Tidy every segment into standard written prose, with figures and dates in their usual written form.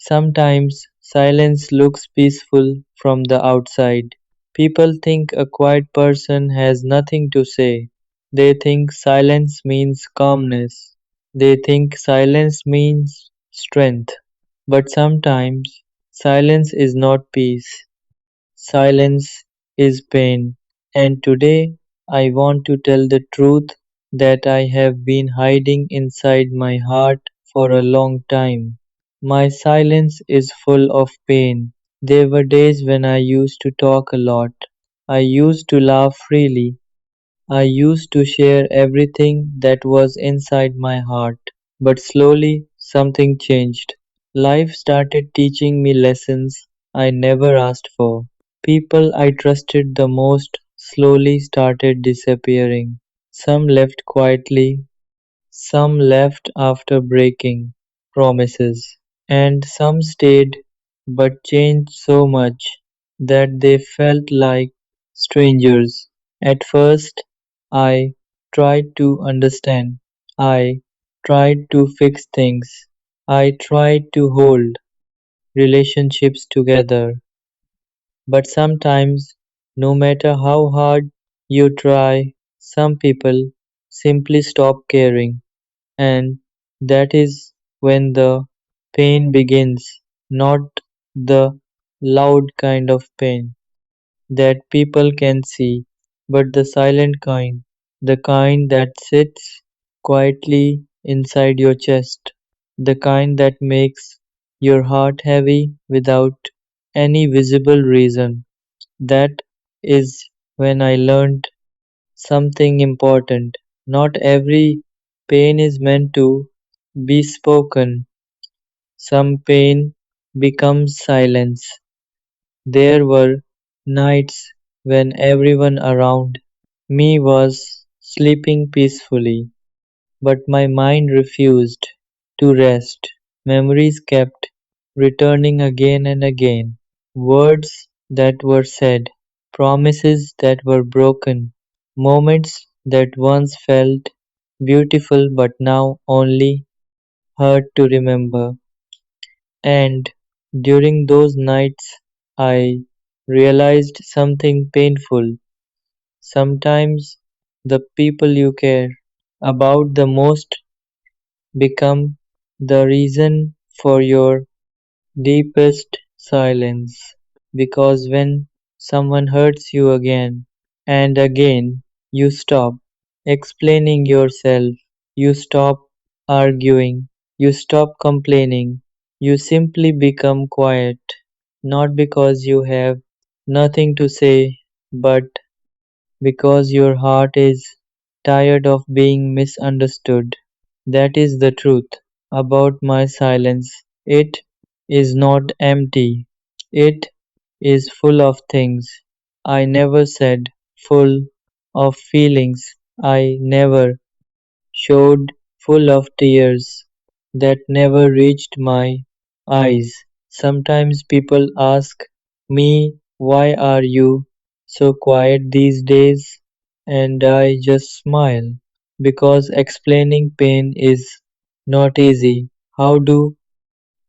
Sometimes silence looks peaceful from the outside. People think a quiet person has nothing to say. They think silence means calmness. They think silence means strength. But sometimes silence is not peace. Silence is pain. And today I want to tell the truth that I have been hiding inside my heart for a long time. My silence is full of pain. There were days when I used to talk a lot. I used to laugh freely. I used to share everything that was inside my heart. But slowly something changed. Life started teaching me lessons I never asked for. People I trusted the most slowly started disappearing. Some left quietly, some left after breaking promises, and some stayed but changed so much that they felt like strangers. At first, I tried to understand. I tried to fix things. I tried to hold relationships together. But sometimes, no matter how hard you try, some people simply stop caring. And that is when the pain begins, not the loud kind of pain that people can see, but the silent kind, the kind that sits quietly inside your chest, the kind that makes your heart heavy without any visible reason. That is when I learned something important. Not every pain is meant to be spoken. Some pain becomes silence. There were nights when everyone around me was sleeping peacefully, but my mind refused to rest. Memories kept returning again and again. Words that were said, promises that were broken, moments that once felt beautiful but now only hurt to remember. And during those nights, I realized something painful. Sometimes the people you care about the most become the reason for your deepest silence. Because when someone hurts you again and again, you stop explaining yourself, you stop arguing, you stop complaining, you simply become quiet. Not because you have nothing to say, but because your heart is tired of being misunderstood. That is the truth about my silence. It is not empty. It is full of things I never said, full of feelings I never showed, full of tears that never reached my eyes. Sometimes people ask me, why are you so quiet these days? And I just smile because explaining pain is not easy. How do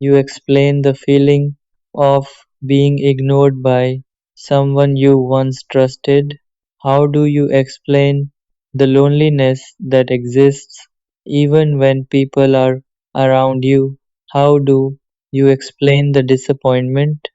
you explain the feeling of being ignored by someone you once trusted? How do you explain the loneliness that exists even when people are around you? How do you explain the disappointment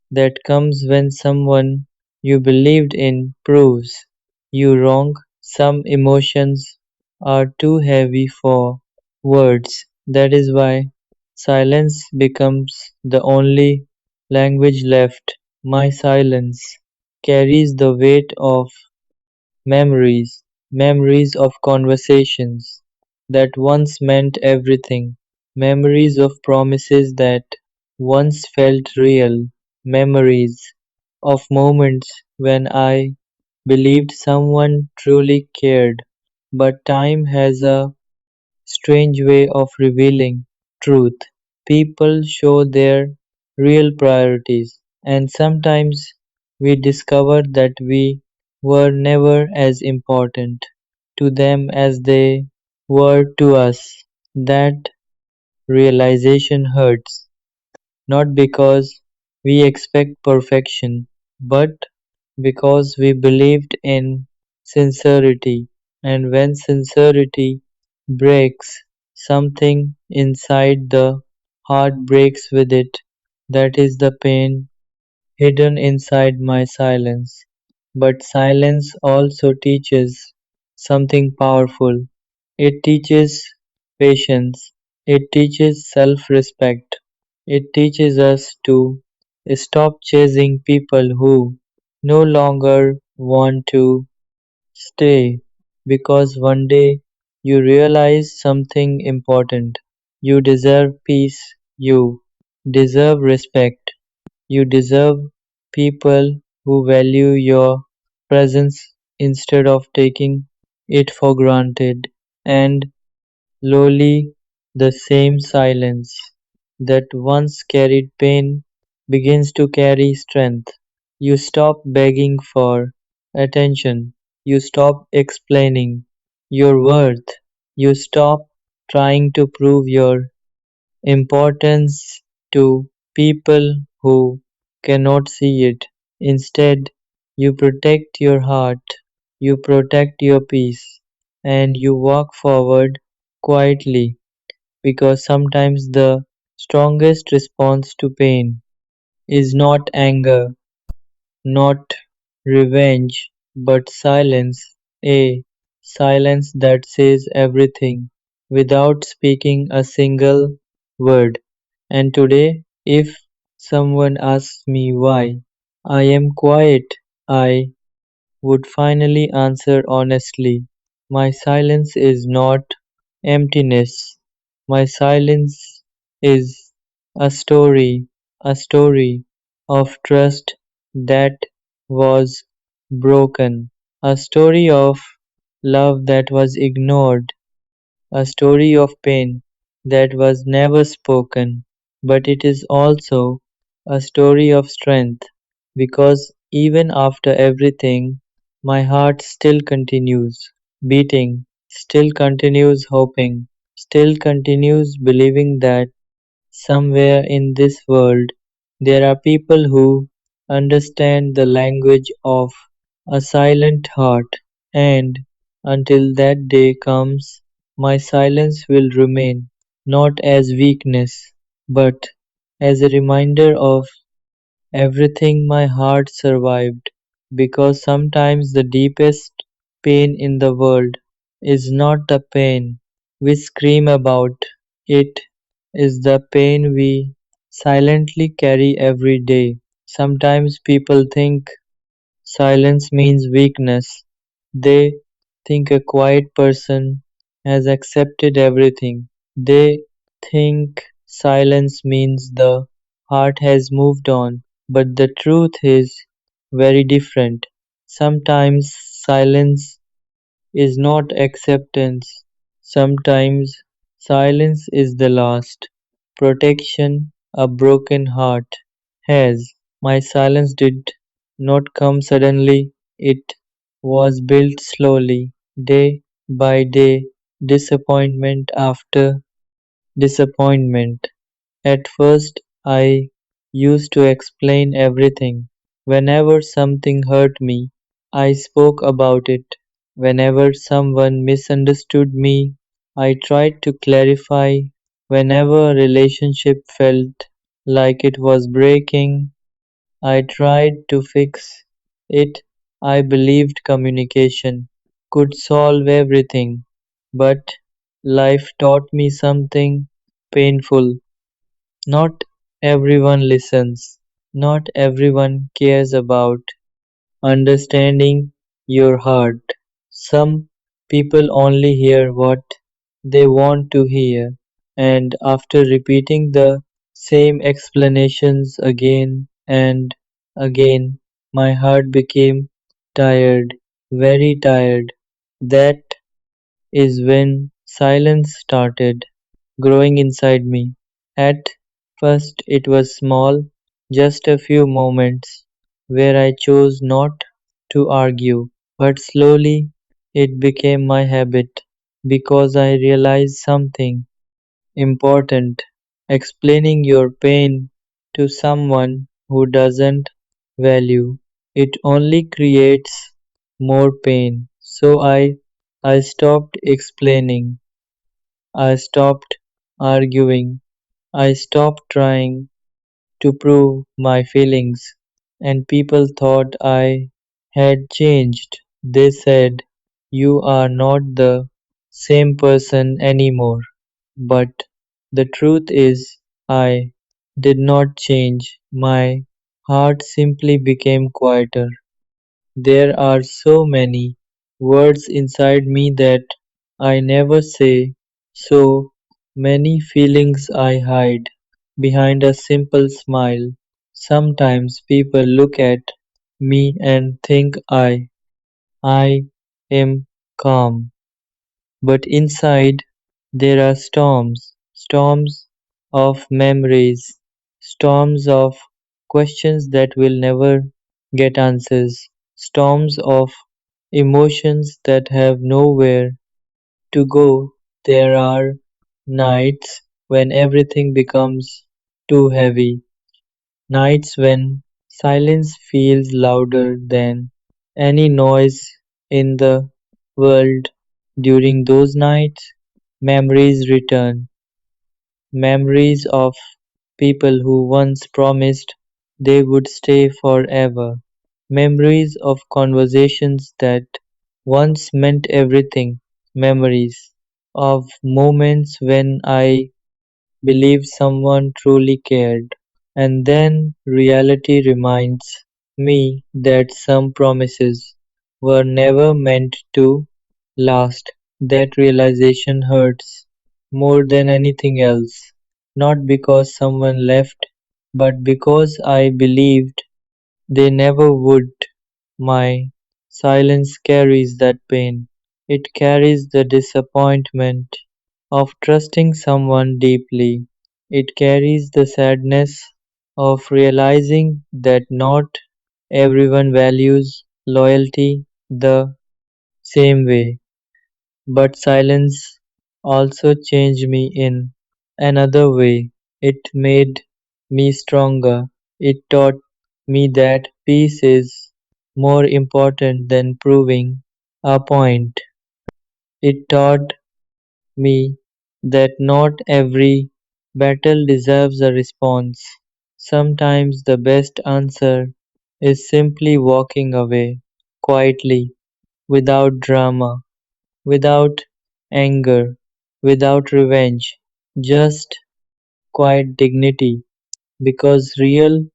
that comes when someone you believed in proves you wrong? Some emotions are too heavy for words. That is why silence becomes the only language left. My silence carries the weight of memories, memories of conversations that once meant everything, memories of promises that once felt real, memories of moments when I believed someone truly cared. But time has a strange way of revealing truth. People show their real priorities, and sometimes we discover that we were never as important to them as they were to us. That realization hurts not because we expect perfection, but because we believed in sincerity. And when sincerity breaks, something inside the heart breaks with it. That is the pain hidden inside my silence. But silence also teaches something powerful. It teaches patience. It teaches self respect. It teaches us to stop chasing people who no longer want to stay, because one day you realize something important. You deserve peace. You deserve respect. You deserve people who value your presence instead of taking it for granted. And slowly, the same silence that once carried pain begins to carry strength. You stop begging for attention. You stop explaining your worth. You stop trying to prove your importance to people who cannot see it. Instead, you protect your heart, you protect your peace, and you walk forward quietly, because sometimes the strongest response to pain is not anger, not revenge, but silence, a silence that says everything without speaking a single word. And today, if someone asks me why I am quiet, I would finally answer honestly. My silence is not emptiness. My silence is a story of trust that was broken, a story of love that was ignored, a story of pain that was never spoken, but it is also a story of strength, because even after everything, my heart still continues beating, still continues hoping, still continues believing that somewhere in this world there are people who understand the language of a silent heart, and until that day comes, my silence will remain not as weakness, but as a reminder of everything my heart survived, because sometimes the deepest pain in the world is not the pain we scream about, it is the pain we silently carry every day. Sometimes people think silence means weakness. They think a quiet person has accepted everything. They think silence means the heart has moved on. But the truth is very different. Sometimes silence is not acceptance. Sometimes silence is the last protection a broken heart has. My silence did not come suddenly, it was built slowly, day by day, disappointment after disappointment. At first, I used to explain everything. Whenever something hurt me, I spoke about it. Whenever someone misunderstood me, I tried to clarify. Whenever a relationship felt like it was breaking, I tried to fix it. I believed communication could solve everything. But life taught me something painful. Not everyone listens. Not everyone cares about understanding your heart. Some people only hear what they want to hear, and after repeating the same explanations again and again, my heart became tired, very tired. That is when silence started growing inside me. At first, it was small, just a few moments where I chose not to argue, but slowly it became my habit because I realized something important. Explaining your pain to someone who doesn't value. It only creates more pain. So I stopped explaining. I stopped arguing. I stopped trying to prove my feelings. And people thought I had changed. They said, "You are not the same person anymore." But the truth is, I did not change. My heart simply became quieter. There are so many words inside me that I never say, so many feelings I hide behind a simple smile. Sometimes people look at me and think I am calm, but inside there are storms, storms of memories, storms of questions that will never get answers, storms of emotions that have nowhere to go. There are nights when everything becomes too heavy, nights when silence feels louder than any noise in the world. During those nights, memories return, memories of people who once promised they would stay forever, memories of conversations that once meant everything, memories of moments when I believed someone truly cared. And then reality reminds me that some promises were never meant to last. That realization hurts more than anything else, not because someone left, but because I believed they never would. My silence carries that pain. It carries the disappointment of trusting someone deeply. It carries the sadness of realizing that not everyone values loyalty the same way. But silence also changed me in another way. It made me stronger. It taught me that peace is more important than proving a point. It taught me that not every battle deserves a response. Sometimes the best answer is simply walking away quietly, without drama, without anger, without revenge, just quiet dignity. Because real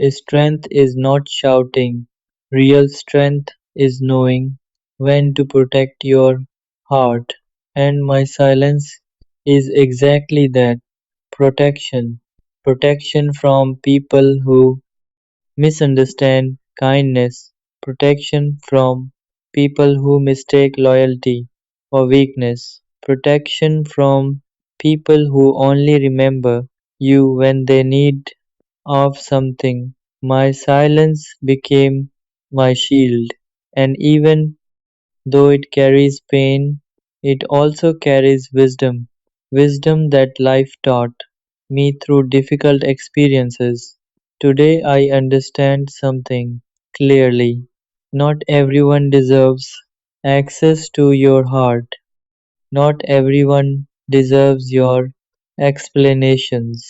strength is not shouting, real strength is knowing when to protect your heart. And my silence is exactly that, protection. Protection from people who misunderstand kindness, protection from people who mistake loyalty for weakness, protection from people who only remember you when they need of something. My silence became my shield, and even though it carries pain, it also carries wisdom, wisdom that life taught me through difficult experiences. Today I understand something clearly. Not everyone deserves access to your heart. Not everyone deserves your explanations.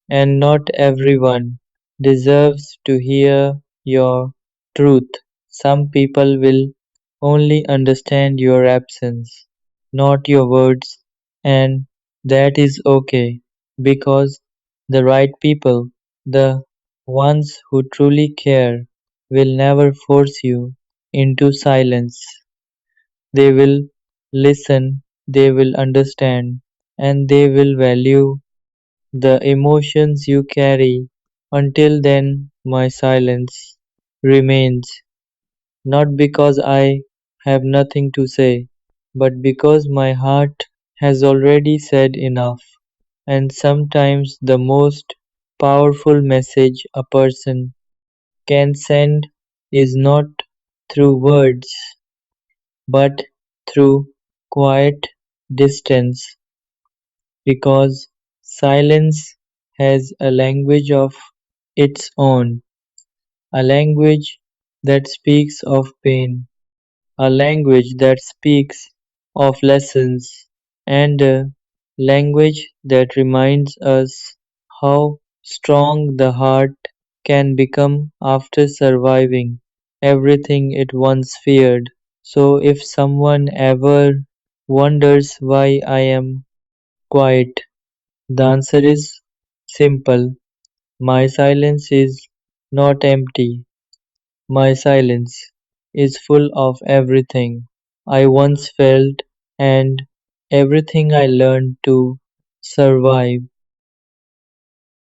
And not everyone deserves to hear your truth. Some people will only understand your absence, not your words, and that is okay because the right people, the ones who truly care, will never force you into silence. They will listen, they will understand, and they will value the emotions you carry. Until then, my silence remains, not because I have nothing to say, but because my heart has already said enough. And sometimes the most powerful message a person can send is not through words, but through quiet distance, because silence has a language of its own, a language that speaks of pain, a language that speaks of lessons, and a language that reminds us how strong the heart can become after surviving everything it once feared. So, if someone ever wonders why I am quiet, the answer is simple. My silence is not empty. My silence is full of everything I once felt and everything I learned to survive.